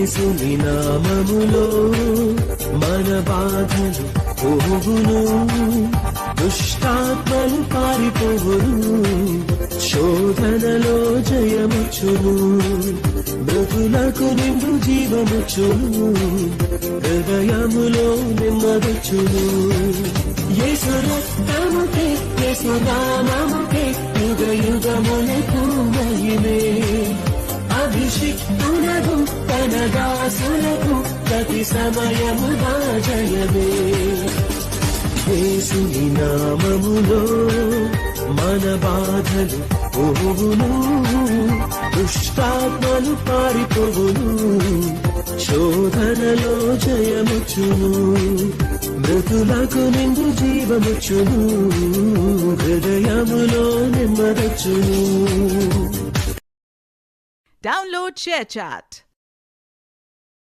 యేసుని నామములో మన బాధలు పోవును, దుష్టాత్మలు పారిపోవును, శోధనలో జయముచ్చును, మృతులకు నిండు జీవముచ్చును, హృదయములో నెమ్మదిచ్చును. యేసు రక్తముకే, యేసు నామముకే యుగ యుగములకు మహిమే. అభిషిక్తులకు తన దాసులకు ప్రతి సమయముగా జయమే. యేసుని నామములో మన బాధలు పోవును, దుష్టాత్మలు పారిపోవును, శోధనలో జయముచ్చును, మృతులకు నిండు జీవముచ్చును, హృదయములో నెమ్మదచ్చును. Download ShareChat.